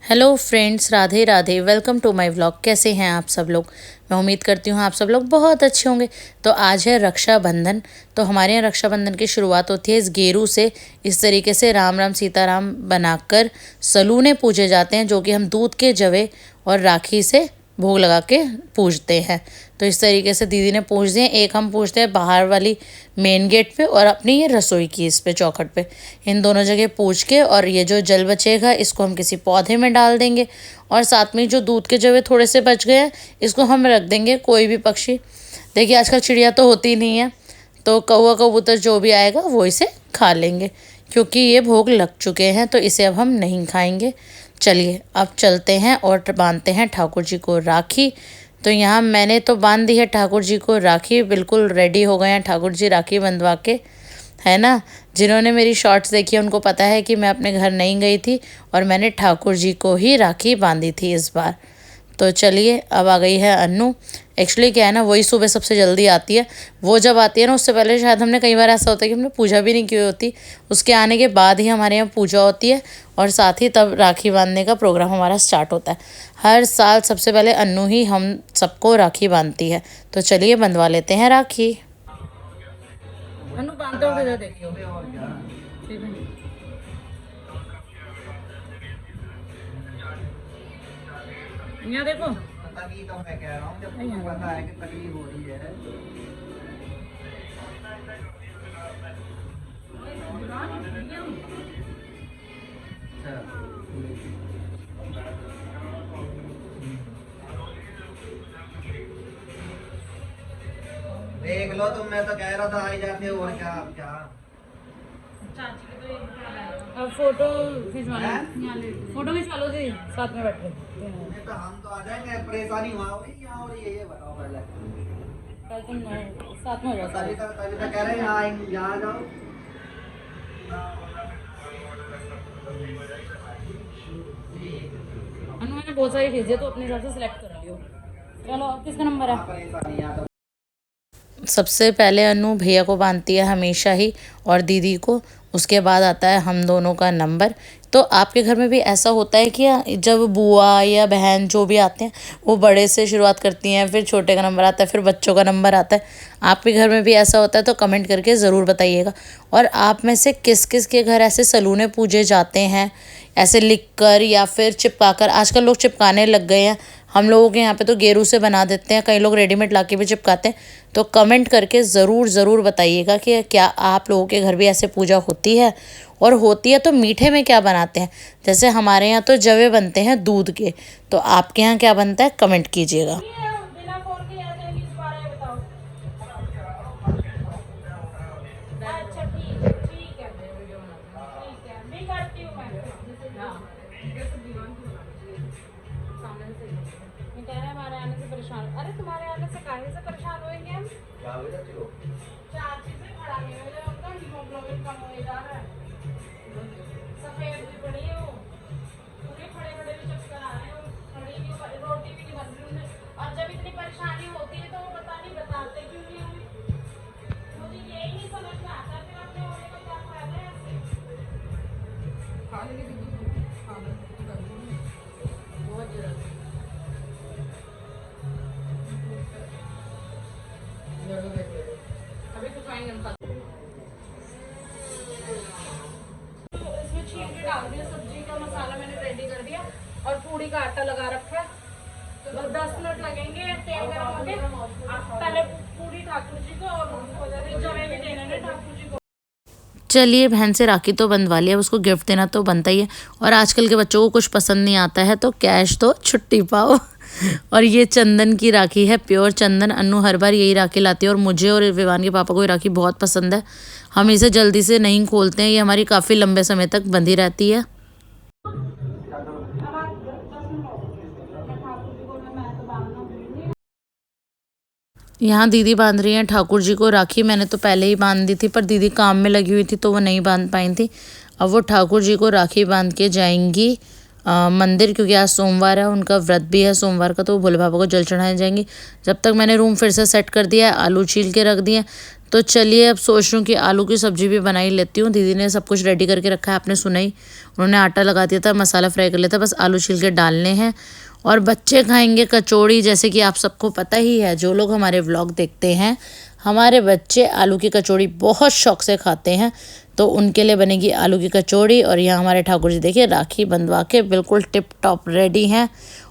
Hello friends, Radhe Radhe. Welcome to my vlog. कैसे हैं आप सब लोग? मैं उम्मीद करती हूँ आप सब लोग बहुत अच्छे होंगे। तो आज है रक्षाबंधन। तो हमारे यहाँ रक्षाबंधन की शुरुआत होती है इस गेरू से। इस तरीके से राम राम सीताराम बनाकर सलूने पूजे जाते हैं, जो कि हम दूध के जवे और राखी से भोग लगा के पूजते हैं। तो इस तरीके से दीदी ने पूछ दिए। एक हम पूछते हैं बाहर वाली मेन गेट पे, और अपनी ये रसोई की इस पे चौखट पे, इन दोनों जगह पूछ के, और ये जो जल बचेगा इसको हम किसी पौधे में डाल देंगे। और साथ में जो दूध के जवे थोड़े से बच गए हैं इसको हम रख देंगे। कोई भी पक्षी, देखिए आजकल चिड़िया तो होती नहीं है, तो कौवा कबूतर जो भी आएगा वो इसे खा लेंगे, क्योंकि ये भोग लग चुके हैं तो इसे अब हम नहीं खाएंगे। चलिए अब चलते हैं और बांधते हैं ठाकुर जी को राखी। तो यहाँ मैंने तो बांध दी है ठाकुर जी को राखी, बिल्कुल रेडी हो गए हैं ठाकुर जी राखी बंधवा के, है ना। जिन्होंने मेरी शॉर्ट्स देखी है उनको पता है कि मैं अपने घर नहीं गई थी और मैंने ठाकुर जी को ही राखी बांधी थी इस बार। तो चलिए अब आ गई है अन्नू। एक्चुअली क्या है ना, वही सुबह सबसे जल्दी आती है। वो जब आती है ना, उससे पहले शायद हमने कई बार ऐसा होता है कि हमने पूजा भी नहीं की होती, उसके आने के बाद ही हमारे यहाँ पूजा होती है और साथ ही तब राखी बांधने का प्रोग्राम हमारा स्टार्ट होता है। हर साल सबसे पहले अन्नू ही हम सबको राखी बांधती है। तो चलिए बंधवा लेते हैं राखी। अन्नू बांधते हुए देखियो। यहाँ देखो, तभी तो मैं कह रहा हूँ, जब तुमको पता है कि तकलीफ हो रही है। देख लो तुम, मैं तो कह रहा था आई जाते हो, और क्या क्या अब फोटो खिंचवा लो, फोटो खिंचवा लो जी साथ में बैठ के। नहीं तो हम तो आ जाएंगे, परेशानी वहाँ हो रही, यहाँ हो रही है, ये बताओ पहले। कल तुम साथ में हो जाओ तभी तो कह रहे हैं यहाँ यहाँ जाओ। अनु मैंने बहुत सारी भेजी है, तो अपने हिसाब से सिलेक्ट कर लियो। चलो अब किसका नंबर है? परेशानी यहाँ तो सबसे पहले अनु भैया को बांधती है हमेशा ही, और दीदी को। उसके बाद आता है हम दोनों का नंबर। तो आपके घर में भी ऐसा होता है कि जब बुआ या बहन जो भी आते हैं वो बड़े से शुरुआत करती हैं, फिर छोटे का नंबर आता है, फिर बच्चों का नंबर आता है? आपके घर में भी ऐसा होता है? तो कमेंट करके ज़रूर बताइएगा। और आप में से किस किस के घर ऐसे सलूने पूजे जाते हैं, ऐसे लिख कर या फिर चिपका कर? आजकल लोग चिपकाने लग गए हैं। हम लोगों के यहाँ पे तो गेरू से बना देते हैं, कई लोग रेडीमेड ला के भी चिपकाते हैं। तो कमेंट करके ज़रूर बताइएगा कि क्या आप लोगों के घर भी ऐसे पूजा होती है, और होती है तो मीठे में क्या बनाते हैं। जैसे हमारे यहाँ तो जवे बनते हैं दूध के, तो आपके यहाँ क्या बनता है कमेंट कीजिएगा। अरे तुम्हारे आने से काहे से परेशान होएंगे हम? क्या हो जाती हो? चार चीजें खड़ा नहीं हो जाए, उनका हीमोग्लोबिन कम हो जा रहा है, सफेद भी पड़ी है वो, पूरे खड़े खड़े भी चक्कर आ रहे हैं, खड़ी भी रोटी भी नहीं बन रही उन्हें। और जब इतनी परेशानी होती है तो वो बताते क्यों नहीं हमें? मुझे यही नहीं समझ में आता, फिर अपने होने का क्या फायदा है ऐसे? बहुत जरूरत है। अभी तो खाएंगे हम। इसमें छींटे डाल दिया, सब्जी का मसाला मैंने रेडी कर दिया और पूड़ी का आटा लगा रखा है। तो बस 10 मिनट लगेंगे तेल गरम होके। पहले पूड़ी ठाकुर जी को और जवे भी देना है ठाकुर जी को। चलिए बहन से राखी तो बंधवा लिया, उसको गिफ्ट देना तो बनता ही है। और आजकल के बच्चों को कुछ पसंद नहीं आता है तो कैश तो छुट्टी पाओ। और ये चंदन की राखी है, प्योर चंदन। अन्नू हर बार यही राखी लाती है और मुझे और विवान के पापा को ये राखी बहुत पसंद है। हम इसे जल्दी से नहीं खोलते हैं, ये हमारी काफ़ी लंबे समय तक बंधी रहती है। यहाँ दीदी बांध रही हैं ठाकुर जी को राखी। मैंने तो पहले ही बांध दी थी, पर दीदी काम में लगी हुई थी तो वो नहीं बांध पाई थी। अब वो ठाकुर जी को राखी बांध के जाएंगी मंदिर, क्योंकि आज सोमवार है, उनका व्रत भी है सोमवार का, तो वो भोले बाबा को जल चढ़ाने जाएंगी। जब तक मैंने रूम फिर से सेट कर दिया है, आलू छील के रख दिए, तो चलिए अब सोच रही हूँ कि आलू की सब्जी भी बना ही लेती हूँ। दीदी ने सब कुछ रेडी करके रखा है, आपने सुना ही। उन्होंने आटा लगा दिया था, मसाला फ्राई कर लिया था, बस आलू छिल के डालने हैं। और बच्चे खाएंगे कचौड़ी, जैसे कि आप सबको पता ही है, जो लोग हमारे व्लॉग देखते हैं, हमारे बच्चे आलू की कचौड़ी बहुत शौक से खाते हैं। तो उनके लिए बनेगी आलू की कचौड़ी। और यहाँ हमारे ठाकुर जी देखिए राखी बंधवा के बिल्कुल टिप टॉप रेडी हैं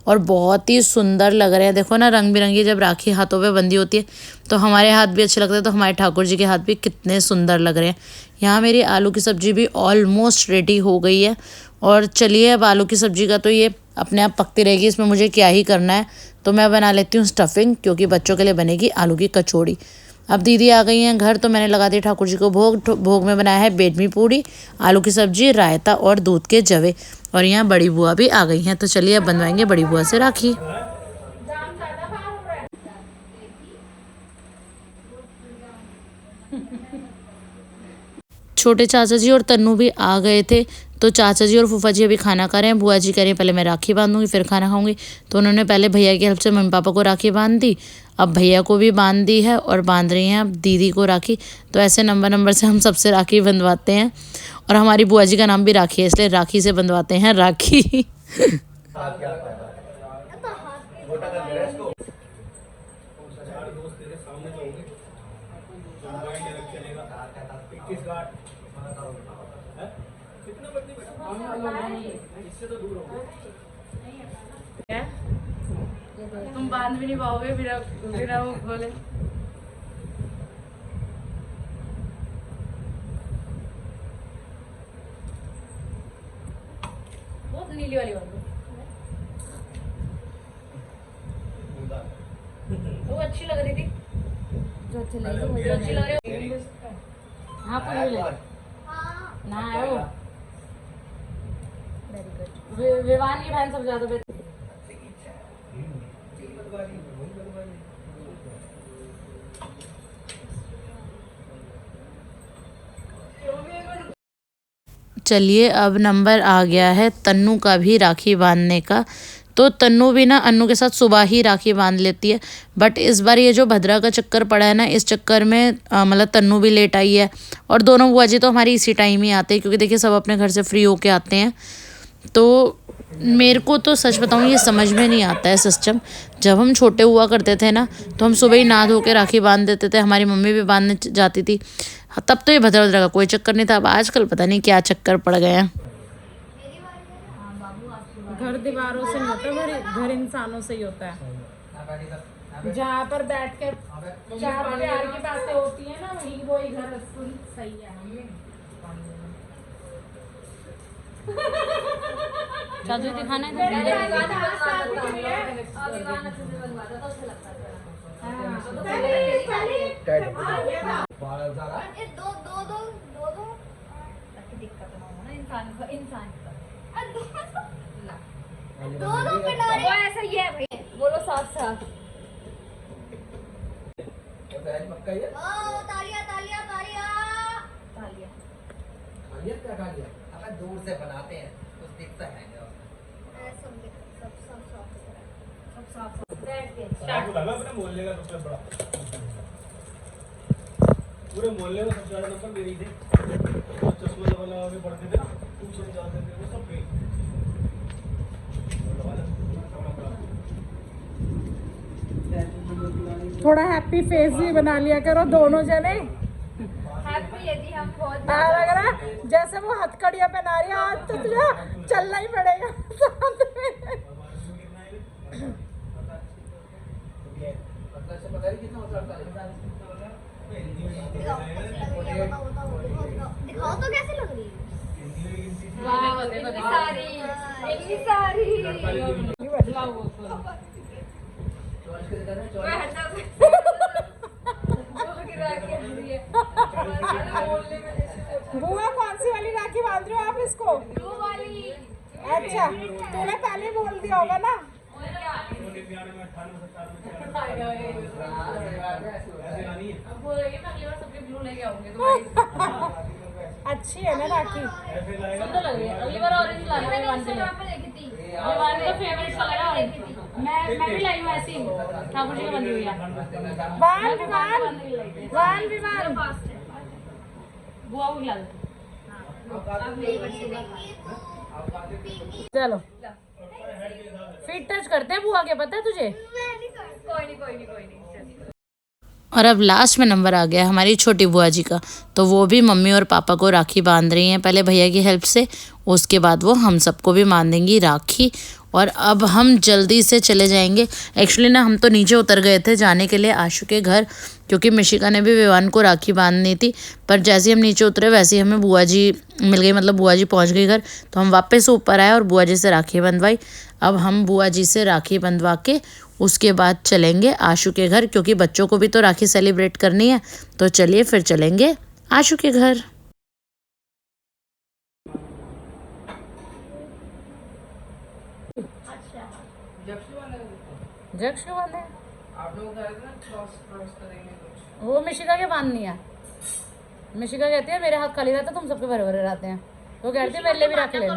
और बहुत ही सुंदर लग रहे हैं। देखो ना, रंग बिरंगी जब राखी हाथों पे बंधी होती है तो हमारे हाथ भी अच्छे लगते हैं, तो हमारे ठाकुर जी के हाथ भी कितने सुंदर लग रहे हैं। यहाँ मेरी आलू की सब्जी भी ऑलमोस्ट रेडी हो गई है। और चलिए अब आलू की सब्जी का तो ये अपने आप पकती रहेगी, इसमें मुझे क्या ही करना है। तो मैं बना लेती हूँ स्टफिंग, क्योंकि बच्चों के लिए बनेगी आलू की कचौड़ी। अब दीदी आ गई हैं घर, तो मैंने लगा दी ठाकुर जी को भोग। भोग में बनाया है बेडमी पूड़ी, आलू की सब्जी, रायता और दूध के जवे। और यहाँ बड़ी बुआ भी आ गई हैं, तो चलिए अब बनवाएंगे बड़ी बुआ से राखी। छोटे चाचा जी और तन्नू भी आ गए थे, तो चाचा जी और फूफा जी अभी खाना खा रहे हैं। बुआ जी कह रही हैं पहले मैं राखी बांधूंगी फिर खाना खाऊंगी। तो उन्होंने पहले भैया की हेल्प से मम्मी पापा को राखी बांध दी, अब भैया को भी बांध दी है और बांध रही हैं अब दीदी को राखी। तो ऐसे नंबर से हम सबसे राखी बंधवाते हैं। और हमारी बुआ जी का नाम भी राखी है, इसलिए राखी से बंधवाते हैं राखी। तुम बांध भी नहीं पाओगे बिना वो खोले। बहुत नीली वाली बांधो, वो अच्छी लग रही थी, जो अच्छी लग रही है। हाँ ना है वो। विवान की बहन सब ज्यादा बेहतर। चलिए अब नंबर आ गया है तन्नू का भी राखी बांधने का। तो तन्नू भी ना अन्नू के साथ सुबह ही राखी बांध लेती है, बट इस बार ये जो भद्रा का चक्कर पड़ा है ना, इस चक्कर में मतलब तन्नू भी लेट आई है। और दोनों बुआ जी तो हमारी इसी टाइम ही आते हैं, क्योंकि देखिए सब अपने घर से फ्री होके आते हैं। तो मेरे को तो सच बताऊँ ये समझ में नहीं आता है सिस्टम। जब हम छोटे हुआ करते थे ना, तो हम सुबह ही नहा धो के राखी बांध देते थे, हमारी मम्मी भी बांधने जाती थी, तब तो ये भद्रा भद्रा का कोई चक्कर नहीं था। अब आजकल पता नहीं क्या चक्कर पड़ गया है। घर दीवारों से नहीं होता, घर इंसानों से ही होता है। जहाँ पर बैठ के चार प्यार की बातें होती है ना, वही घर सही है। चादर दिखाना है वो ऐसा ही है भाई, बोलो साफ साफ। तालियां तालियां तालियां तालियां। क्या खा लिया? अगर दूर से बनाते हैं कुछ दिखता है सब साफ बैठ के लगा अपने मोहल्ले का सबसे बड़ा, पूरे मोहल्ले में सबसे ज्यादा नंबर मेरी थे। चश्मा लगा के पढ़ते थे ना, ट्यूशन जाते थे, वो सब पे थोड़ा हैप्पी फेस भी बना लिया करो दोनों जने। हैप्पी यदि हम बहुत लग रहा जैसे वो हथकड़ियां पहना रही है, आज तो तुझे चलना ही पड़ेगा साथ में। दिखाओ तो कैसे लग रही है। वाह इतनी सारी बुआ कौन सी वाली राखी बांध रहे हो आप इसको? वो वाली। अच्छा, तूने पहले बोल दिया होगा ना। अच्छी है ना राखी, सुंदर लग रही है। अगली बार ऑरेंज ला मैंने इंस्टाग्राम पे देखी थी। फेवरेट कलर है। मैं भी लाई हूँ ऐसी। ठाकुर जी का बंदी हुई है। वान बुआ को खिला दो। चलो फीट टच करते हैं बुआ के, पता है तुझे? कोई नहीं और अब लास्ट में नंबर आ गया हमारी छोटी बुआ जी का, तो वो भी मम्मी और पापा को राखी बांध रही हैं, पहले भैया की हेल्प से, उसके बाद वो हम सबको भी बांधेंगी राखी। और अब हम जल्दी से चले जाएंगे। एक्चुअली ना हम तो नीचे उतर गए थे जाने के लिए आशु के घर, क्योंकि मिशिका ने भी विवान को राखी बांधनी थी। पर जैसे ही हम नीचे उतरे वैसे ही हमें बुआ जी मिल गई, मतलब बुआ जी पहुंच गई घर, तो हम वापस ऊपर आए और बुआ जी से राखी बंधवाई। अब हम बुआ जी से राखी बंधवा के उसके बाद चलेंगे आशु के घर, क्योंकि बच्चों को भी तो राखी सेलिब्रेट करनी है। तो चलिए फिर चलेंगे आशु के घर। जक्ष क्यों बांधे? वो मिशिका के बांधनी है। मिशिका कहती है मेरे हाथ खाली रहता, तुम सबके भरे भरे रहते हैं। वो कह रही थी मेरे लिए भी रख ले।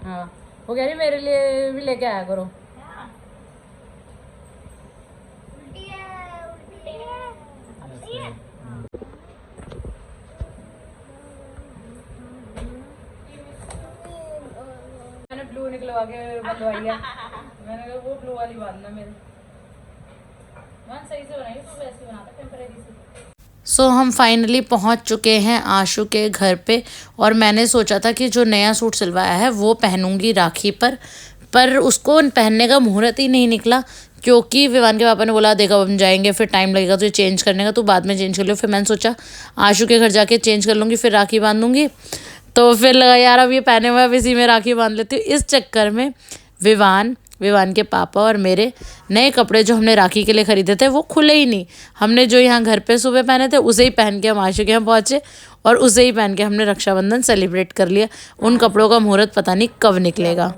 हाँ वो कह रही मेरे लिए भी लेके आया करो। मैंने ब्लू निकलवा के बंधवाई है। मैंने कहा वो ब्लू वाली बांधना मेरे। मैं सही से बनाई तो वैसे बनाता टेम्परेरी से। सो हम फाइनली पहुंच चुके हैं आशु के घर पे। और मैंने सोचा था कि जो नया सूट सिलवाया है वो पहनूंगी राखी पर उसको पहनने का मुहूर्त ही नहीं निकला, क्योंकि विवान के पापा ने बोला देखा हम जाएंगे फिर टाइम लगेगा तुझे चेंज करने का, तो बाद में चेंज कर लो। फिर मैंने सोचा आशु के घर जाके चेंज कर लूँगी फिर राखी बांधूंगी। तो फिर लगा यार अब ये पहने हुए अब इसी में राखी बांध लेती हूँ। इस चक्कर में विवान के पापा और मेरे नए कपड़े जो हमने राखी के लिए ख़रीदे थे वो खुले ही नहीं। हमने जो यहाँ घर पे सुबह पहने थे उसे ही पहन के हम आशु के यहाँ पहुँचे और उसे ही पहन के हमने रक्षाबंधन सेलिब्रेट कर लिया। उन कपड़ों का मुहूर्त पता नहीं कब निकलेगा।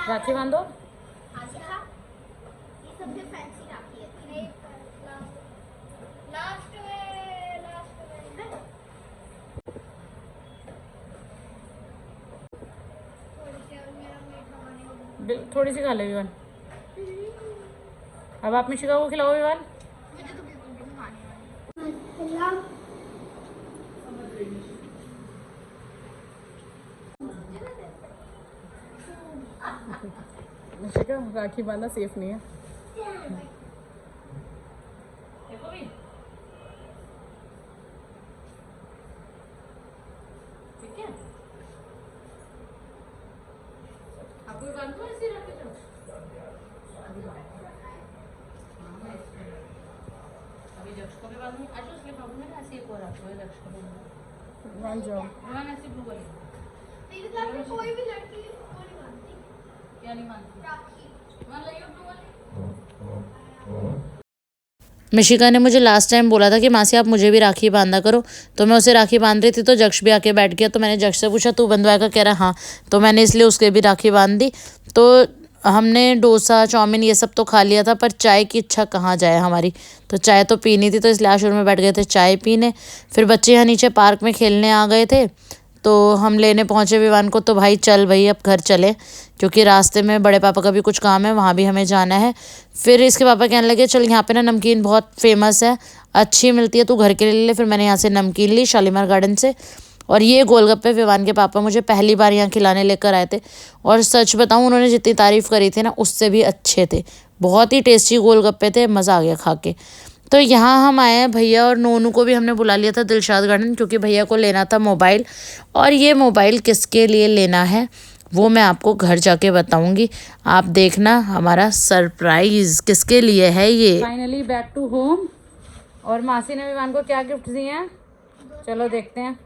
राखी बांधो। थोड़ी सी खा ले विवान। अब आप मिशिका को खिलाओ विवान। मिशिका राखी बांधना सेफ नहीं है। ठीक है आपको बांधो ऐसे रख दो। अभी जक्ष को भी बांधूंगी। आज उसके बाबू ने ऐसे एक और रखो है जक्ष को बांध जाओ। हाँ ऐसे ब्लू वाली मेरे क्लास में कोई भी लड़की वो नहीं बांधती। क्या नहीं बांधती? राखी मान लियो ब्लू वाली। मिशिका ने मुझे लास्ट टाइम बोला था कि मासी आप मुझे भी राखी बांधा करो, तो मैं उसे राखी बांध रही थी तो जक्ष भी आके बैठ गया। तो मैंने जक्ष से पूछा तू बंधवाएगा? कह रहा हाँ। तो मैंने इसलिए उसके भी राखी बांध दी। तो हमने डोसा चाउमीन ये सब तो खा लिया था, पर चाय की इच्छा कहाँ जाए हमारी, तो चाय तो पीनी थी। तो इसलिए आशुर में बैठ गए थे चाय पीने। फिर बच्चे यहाँ नीचे पार्क में खेलने आ गए थे, तो हम लेने पहुँचे विवान को। तो भाई चल भाई अब घर चले, क्योंकि रास्ते में बड़े पापा का भी कुछ काम है, वहाँ भी हमें जाना है। फिर इसके पापा कहने लगे चल यहाँ पे ना नमकीन बहुत फेमस है, अच्छी मिलती है, तू घर के लिए ले ले। फिर मैंने यहाँ से नमकीन ली शालीमार गार्डन से। और ये गोलगप्पे विवान के पापा मुझे पहली बार यहाँ खिलाने लेकर आए थे, और सच बताऊँ उन्होंने जितनी तारीफ़ करी थी ना उससे भी अच्छे थे। बहुत ही टेस्टी गोलगप्पे थे, मज़ा आ गया खा के। तो यहाँ हम आए हैं, भैया और नोनू को भी हमने बुला लिया था दिलशाद गार्डन, क्योंकि भैया को लेना था मोबाइल। और ये मोबाइल किसके लिए लेना है वो मैं आपको घर जाके बताऊंगी, आप देखना हमारा सरप्राइज किसके लिए है ये। Finally back to home. और मासी ने विवान को क्या गिफ्ट दिए हैं चलो देखते हैं।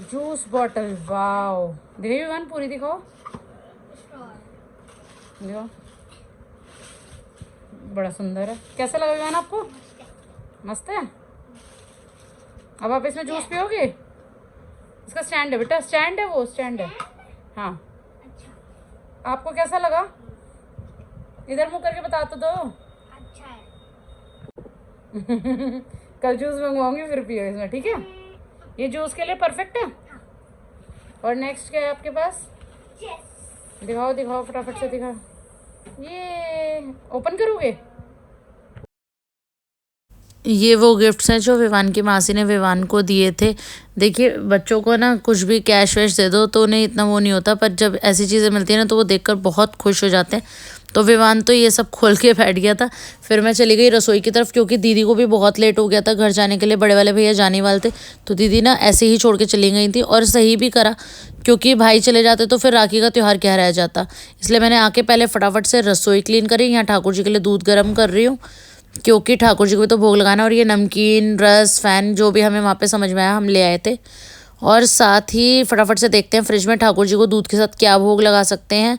Juice bottle, wow. देखिए विवान पूरी दिखाओ, देखो बड़ा सुंदर है। कैसा लगा विवान आपको? मस्त है। अब आप इसमें जूस पियोगे? इसका स्टैंड है बेटा, स्टैंड है, वो स्टैंड है। हाँ आपको कैसा लगा? इधर मुँह करके बता तो दो। अच्छा है। कल जूस मंगवाऊंगी फिर पियो इसमें, ठीक है? ये जूस के लिए परफेक्ट है। और नेक्स्ट क्या है आपके पास? यस। दिखाओ दिखाओ, फटाफट से दिखाओ। ये ओपन करोगे? ये वो गिफ्ट्स हैं जो विवान की मासी ने विवान को दिए थे। देखिए बच्चों को ना कुछ भी कैश वैश दे दो तो उन्हें इतना वो नहीं होता, पर जब ऐसी चीज़ें मिलती हैं ना तो वो देखकर बहुत खुश हो जाते हैं। तो विवान तो ये सब खोल के बैठ गया था। फिर मैं चली गई रसोई की तरफ, क्योंकि दीदी को भी बहुत लेट हो गया था घर जाने के लिए, बड़े वाले भैया जाने वाले थे। तो दीदी ना ऐसे ही छोड़ के चली गई थी, और सही भी करा, क्योंकि भाई चले जाते तो फिर राखी का त्यौहार क्या रह जाता। इसलिए मैंने आके पहले फटाफट से रसोई क्लीन करी। यहाँ ठाकुर जी के लिए दूध गर्म कर रही हूँ, क्योंकि ठाकुर जी को भी तो भोग लगाना। और ये नमकीन, रस, फैन जो भी हमें वहाँ पे समझ में आया हम ले आए थे। और साथ ही फटाफट से देखते हैं फ्रिज में ठाकुर जी को दूध के साथ क्या भोग लगा सकते हैं।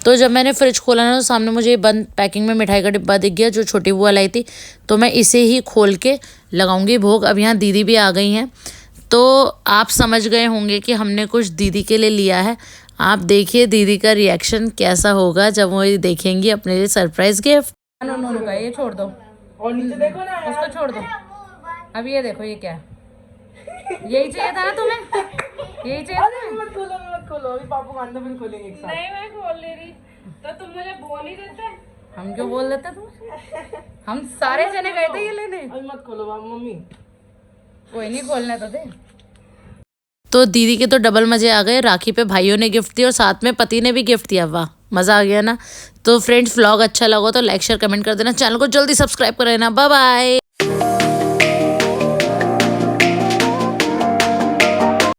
तो जब मैंने फ्रिज खोला ना तो सामने मुझे बंद पैकिंग में मिठाई का डिब्बा दिख गया जो छोटी बुआ लाई थी। तो मैं इसे ही खोल के लगाऊंगी भोग। अब यहाँ दीदी भी आ गई हैं, तो आप समझ गए होंगे कि हमने कुछ दीदी के लिए लिया है। आप देखिए दीदी का रिएक्शन कैसा होगा जब वो ये देखेंगी अपने लिए सरप्राइज गिफ्ट। नो नो रुका, ये छोड़ दो, और नीचे देखो ना, उसको छोड़ दो। अब ये देखो, ये क्या है? यही चाहिए था ना तुम्हें? यही चाहिए था ना? मत खोलो, अभी पापा को अंदर भी खोलेंगे एक साथ। नहीं मैं खोल ले रही, तो तुम मुझे बोल ही देते। हम क्यों बोल देते तुम? हम सारे जने गए थे ये लेने। अभी मत खोलो मम्मी। कोई नहीं, खोलने तो दे। तो दीदी के तो डबल मजे आ गए। राखी पे भाइयों ने गिफ्ट दिया और साथ में पति ने भी गिफ्ट दिया। वाह, मज़ा आ गया ना। तो फ्रेंड्स व्लॉग अच्छा लगा तो लाइक शेयर कमेंट कर देना, चैनल को जल्दी सब्सक्राइब कर लेना। Bye bye.